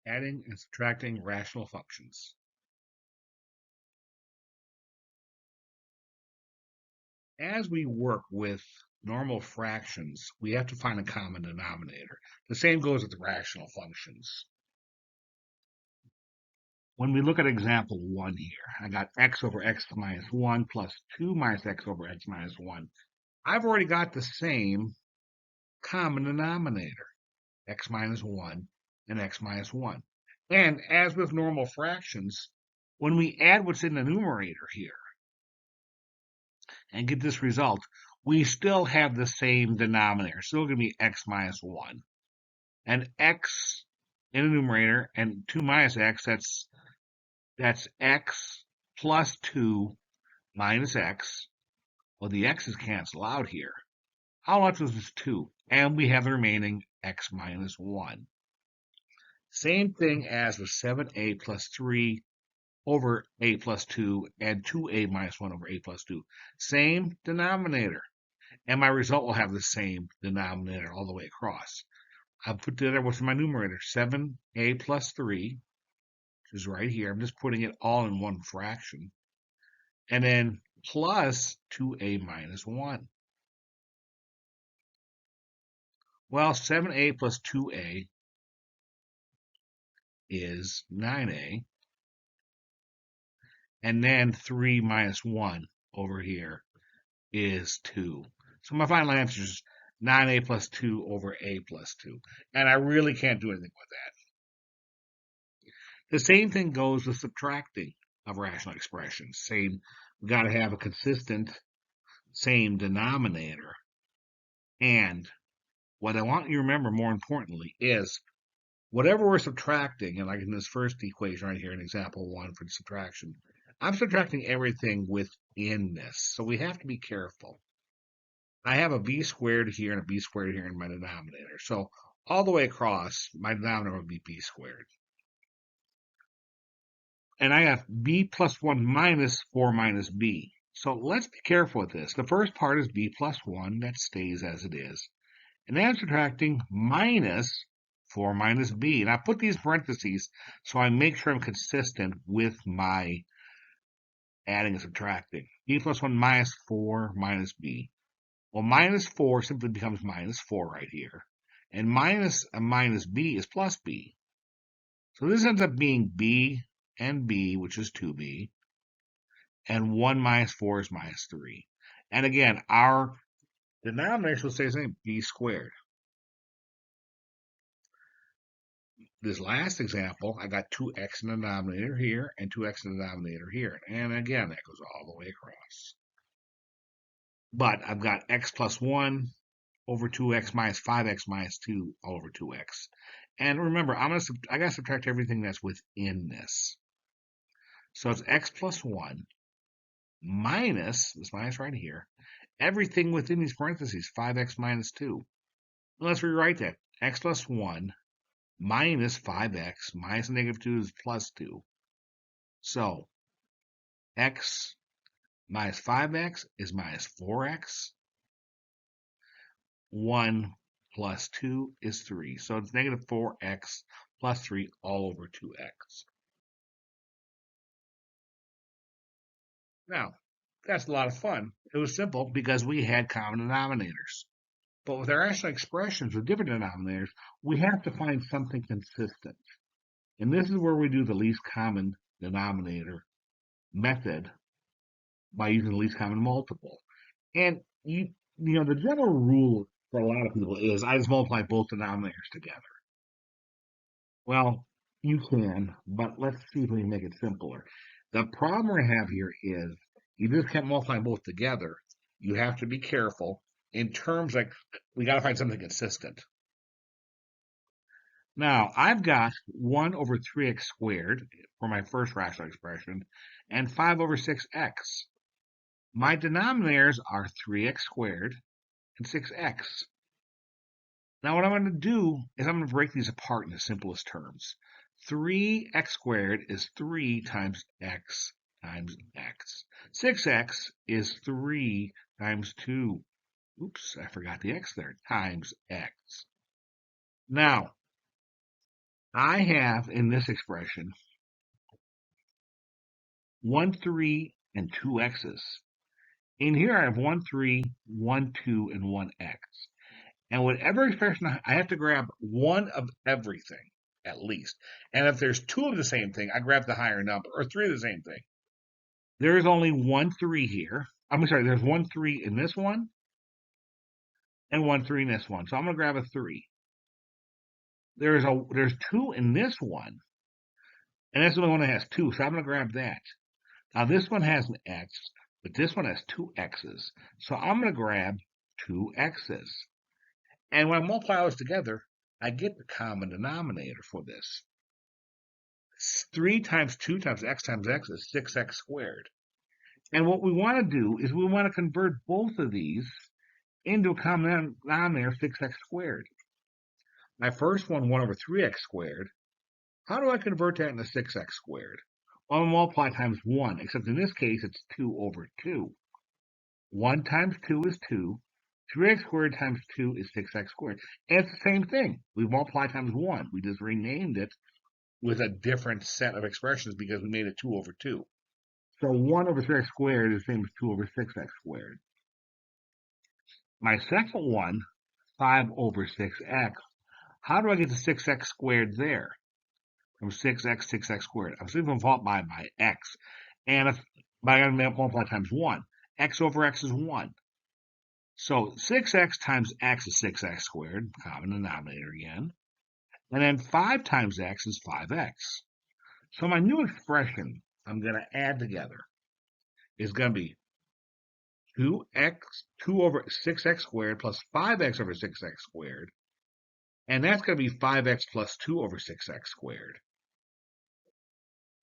Adding and subtracting rational functions. As we work with normal fractions, we have to find a common denominator. The same goes with rational functions. When we look at example 1 here, I got x over x minus 1 plus 2 minus x over x minus 1. I've already got the same common denominator, x minus 1 and x minus 1. And as with normal fractions, when we add what's in the numerator here and get this result, we still have the same denominator. Still going to be x minus 1. And x in the numerator and 2 minus x, that's x plus 2 minus x. Well, the x's cancel out here. All left is 2. And we have the remaining x minus 1. Same thing as with 7a plus 3 over a plus 2 and 2a minus 1 over a plus 2. Same denominator. And my result will have the same denominator all the way across. I'll put together what's in my numerator, 7a plus 3, which is right here. I'm just putting it all in one fraction. And then plus 2a minus 1. Well, 7a plus 2a is 9a. And then 3 minus 1 over here is 2. So my final answer is 9a plus 2 over a plus 2. And I really can't do anything with that. The same thing goes with subtracting of rational expressions. We've got to have a consistent same denominator. And what I want you to remember more importantly is whatever we're subtracting, and like in this first equation right here in example 1 for subtraction, I'm subtracting everything within this. So we have to be careful. I have a b squared here and a b squared here in my denominator. So all the way across, my denominator would be b squared. And I have b plus 1 minus 4 minus b. So let's be careful with this. The first part is b plus 1. That stays as it is. And then I'm subtracting minus 4 minus b. And I put these parentheses so I make sure I'm consistent with my adding and subtracting. B plus 1 minus 4 minus b. Well, minus 4 simply becomes minus 4 right here. And minus a minus b is plus b. So this ends up being b and b, which is 2b. And 1 minus 4 is minus 3. And again, our denominator will stay the same, b squared. This last example, I got 2x in the denominator here and 2x in the denominator here. And again, that goes all the way across. But I've got x plus 1 over 2x minus 5x minus 2 all over 2x. And remember, I got to subtract everything that's within this. So it's x plus 1 minus, this minus right here, everything within these parentheses, 5x minus 2. Let's rewrite that. X plus 1 minus 5x minus negative 2 is plus 2. So x minus 5x is minus 4x. 1 plus 2 is 3. So it's negative 4x plus 3 all over 2x. Now, that's a lot of fun. It was simple because we had common denominators. But with our rational expressions with different denominators, we have to find something consistent. And this is where we do the least common denominator method by using the least common multiple. And you know, the general rule for a lot of people is I just multiply both denominators together. Well, you can, but let's see if we can make it simpler. The problem we have here is you just can't multiply both together. You have to be careful in terms like we got to find something consistent. Now, I've got 1 over 3x squared for my first rational expression and 5 over 6x. My denominators are 3x squared and 6x. Now, what I'm going to do is I'm going to break these apart in the simplest terms. 3x squared is 3 times x times x. 6x is 3 times 2. Oops, I forgot the x there. Times x. Now, I have in this expression 1, 3, and 2 x's. In here I have 1, 3, 1, 2, and 1 x. And whatever expression I have to grab one of everything, at least. And if there's two of the same thing, I grab the higher number, or three of the same thing. There is only 1, 3 here. I'm sorry, there's 1, 3 in this one, and 1, 3 in this one. So I'm going to grab a 3. There's 2 in this one, and that's the only one that has 2, so I'm going to grab that. Now this one has an x, but this one has 2 x's. So I'm going to grab 2 x's. And when I multiply those together, I get the common denominator for this. 3 times 2 times x is 6x squared. And what we want to do is we want to convert both of these into a common denominator, 6x squared. My first one, 1 over 3x squared. How do I convert that into 6x squared? Well, I'm multiply times 1, except in this case, it's 2 over 2. 1 times 2 is 2. 3x squared times 2 is 6x squared. And it's the same thing. We multiply times 1. We just renamed it with a different set of expressions because we made it 2 over 2. So 1 over 3x squared is the same as 2 over 6x squared. My second one, 5 over 6x. How do I get to 6x squared there? From 6x squared. I'm still going to multiply by x. And if I got to multiply times 1. X over x is 1. So 6x times x is 6x squared, common denominator again. And then 5 times x is 5x. So my new expression I'm going to add together is going to be 2 over 6x squared plus 5x over 6x squared. And that's going to be 5x plus 2 over 6x squared.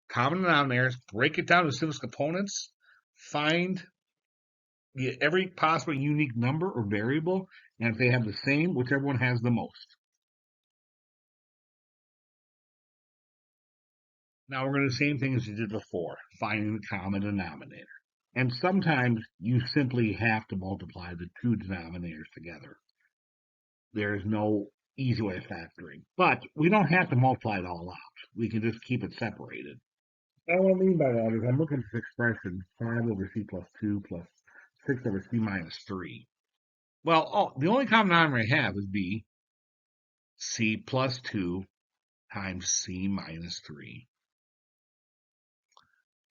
Common denominators, break it down to simplest components, find every possible unique number or variable, and if they have the same, whichever one has the most. Now we're going to do the same thing as we did before, finding the common denominator. And sometimes you simply have to multiply the two denominators together. There's no easy way of factoring. But we don't have to multiply it all out. We can just keep it separated. And what I mean by that is I'm looking at this expression, 5 over c plus 2 plus 6 over c minus 3. Well, the only common denominator I have is b, c plus 2 times c minus 3.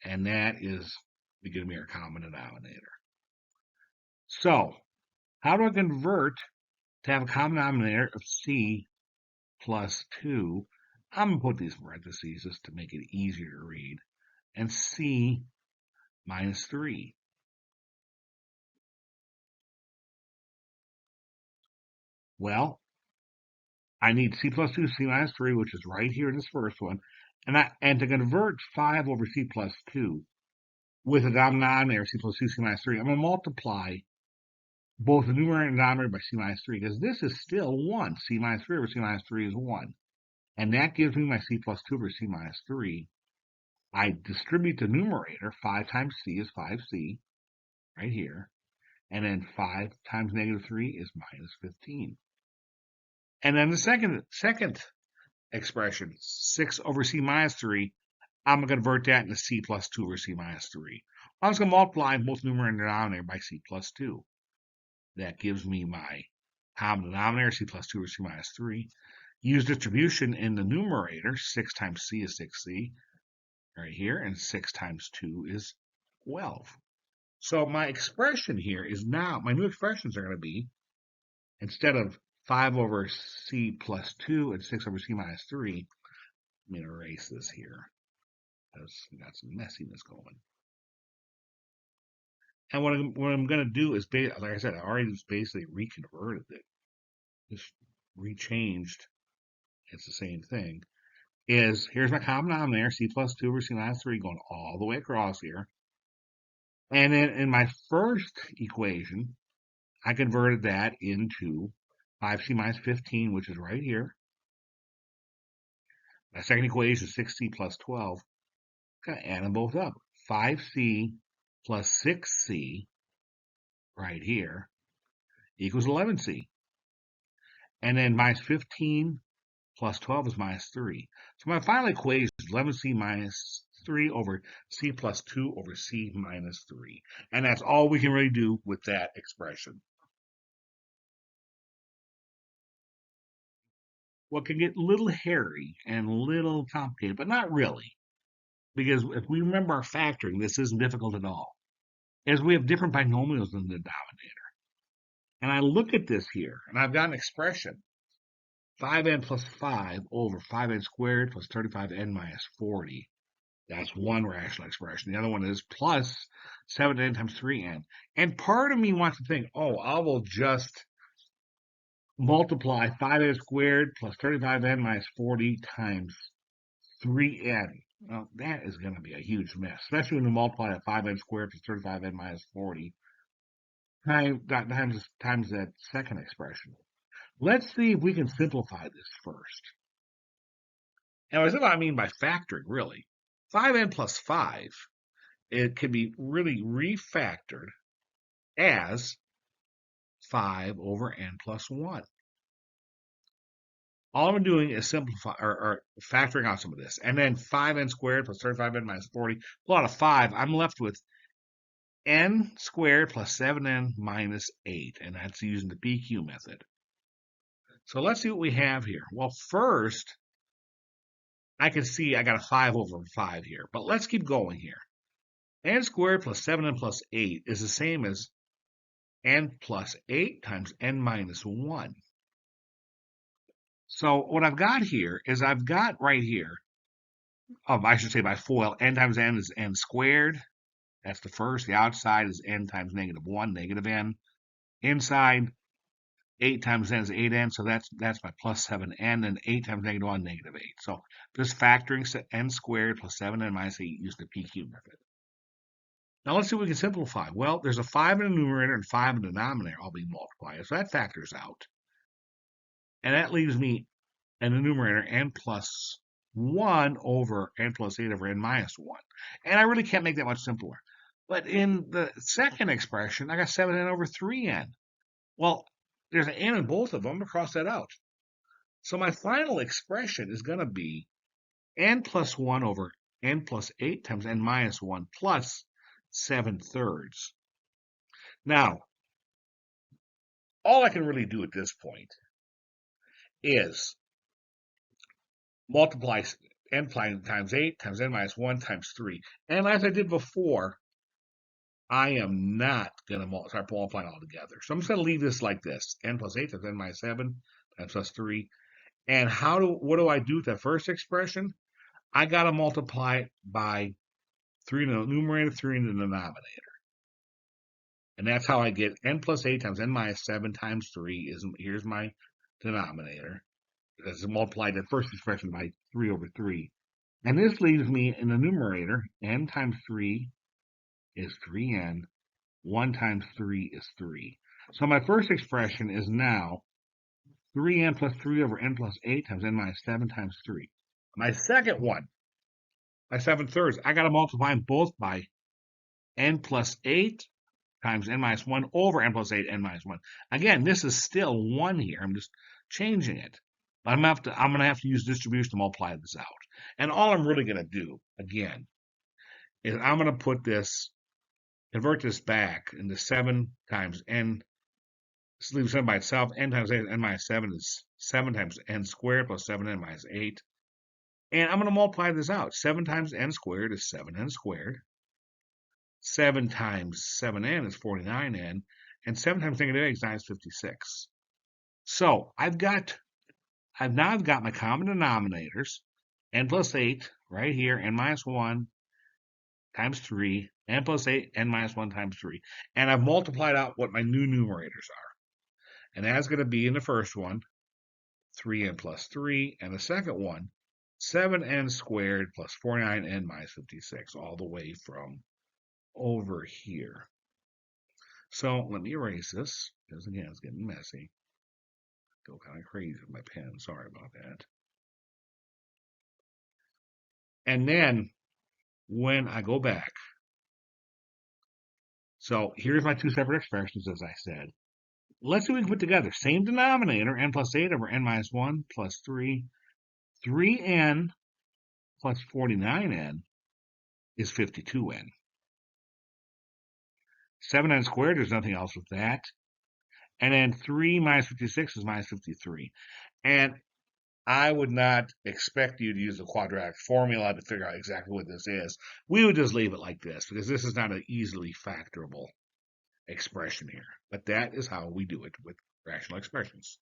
And that is going to be our common denominator. So, how do I convert to have a common denominator of c plus 2? I'm going to put these parentheses just to make it easier to read. And c minus 3. Well, I need c plus 2, c minus 3, which is right here in this first one. And to convert 5 over c plus 2 with a denominator, c plus 2, c minus 3, I'm going to multiply both the numerator and denominator by c minus 3, because this is still 1. C minus 3 over c minus 3 is 1. And that gives me my c plus 2 over c minus 3. I distribute the numerator. 5 times c is 5c, right here. And then 5 times negative 3 is minus 15. And then the second expression, 6 over c minus 3, I'm going to convert that into c plus 2 over c minus 3. I'm just going to multiply both numerator and denominator by c plus 2. That gives me my common denominator, c plus 2 over c minus 3. Use distribution in the numerator. 6 times c is 6c, right here, and 6 times 2 is 12. So my expression here is now, my new expressions are going to be, instead of 5 over c plus 2 and 6 over c minus 3, I'm going to erase this here, because we got some messiness going. And what I'm going to do is, like I said, I already just basically reconverted it. Just rechanged. It's the same thing. Here's my common denominator, c plus 2 over c minus 3, going all the way across here. And then in my first equation, I converted that into 5c minus 15, which is right here. My second equation is 6c plus 12. I'm going to add them both up. 5c plus 6c, right here, equals 11c. And then minus 15 plus 12 is minus 3. So my final equation is 11c minus 3 over c plus 2 over c minus 3. And that's all we can really do with that expression. What can get a little hairy and a little complicated, but not really. Because if we remember our factoring, this isn't difficult at all. As we have different binomials in the denominator. And I look at this here, and I've got an expression. 5n plus 5 over 5n squared plus 35n minus 40. That's one rational expression. The other one is plus 7n times 3n. And part of me wants to think, oh, I will just multiply 5n squared plus 35n minus 40 times 3n. Well, that is going to be a huge mess, especially when you multiply that 5n squared plus 35n minus 40 times that second expression. Let's see if we can simplify this first. And what I mean by factoring, really. 5n plus 5, it can be really refactored as 5 over n plus 1. All I'm doing is simplify or factoring out some of this. And then 5n squared plus 35n minus 40. Pull out a 5. I'm left with n squared plus 7n minus 8. And that's using the PQ method. So let's see what we have here. Well, first, I can see I got a 5 over 5 here. But let's keep going here. N squared plus 7n plus 8 is the same as n plus 8 times n minus 1. So what I've got here is I've got right here, I should say by FOIL, n times n is n squared. That's the first. The outside is n times negative 1, negative n. Inside, 8 times n is 8n, so that's my plus 7n, and 8 times negative 1, negative 8. So just factoring n squared plus 7n minus 8 use the PQ method. Now let's see what we can simplify. Well, there's a 5 in the numerator and 5 in the denominator all being multiplied, so that factors out. And that leaves me in the numerator n plus 1 over n plus 8 over n minus 1. And I really can't make that much simpler. But in the second expression, I got 7n over 3n. Well, there's an n in both of them. I'm going to cross that out. So my final expression is going to be n plus 1 over n plus 8 times n minus 1 plus 7/3. Now, all I can really do at this point is multiply n times 8 times n minus 1 times 3. And as I did before, I am not going to start multiplying all together. So I'm just going to leave this like this. N plus 8 times n minus 7 times plus 3. And what do I do with that first expression? I got to multiply it by 3 in the numerator, 3 in the denominator. And that's how I get n plus 8 times n minus 7 times 3 here's my denominator. That's multiplied the first expression by 3 over 3. And this leaves me in the numerator, n times 3 is 3n, 1 times 3 is 3. So my first expression is now 3n plus 3 over n plus 8 times n minus 7 times 3. My second one, my 7/3, I got to multiply them both by n plus 8 times n minus 1 over n plus 8 n minus 1. Again, this is still 1 here. I'm just changing it. But I'm going to have to use distribution to multiply this out. And all I'm really going to do, again, is I'm going to convert this back into 7 times n. Just leave 7 by itself. N times 8 n minus 7 is 7 times n squared plus 7n minus 8. And I'm going to multiply this out. 7 times n squared is 7n squared. 7 times 7n is 49n. And 7 times negative 8 is 9 is 56. So I've now got my common denominators, n plus 8 right here, n minus 1 times 3, n plus 8, n minus 1 times 3. And I've multiplied out what my new numerators are. And that's going to be in the first one, 3n plus 3, and the second one, 7n squared plus 49n minus 56, all the way from over here. So let me erase this, because again, it's getting messy. Go kind of crazy with my pen. Sorry about that. And then when I go back, so here's my two separate expressions, as I said. Let's see what we can put together. Same denominator, n plus 8 over n minus 1 plus 3 3n plus 49n is 52n. 7n squared, there's nothing else with that. And then 3 minus 56 is minus 53. And I would not expect you to use the quadratic formula to figure out exactly what this is. We would just leave it like this because this is not an easily factorable expression here. But that is how we do it with rational expressions.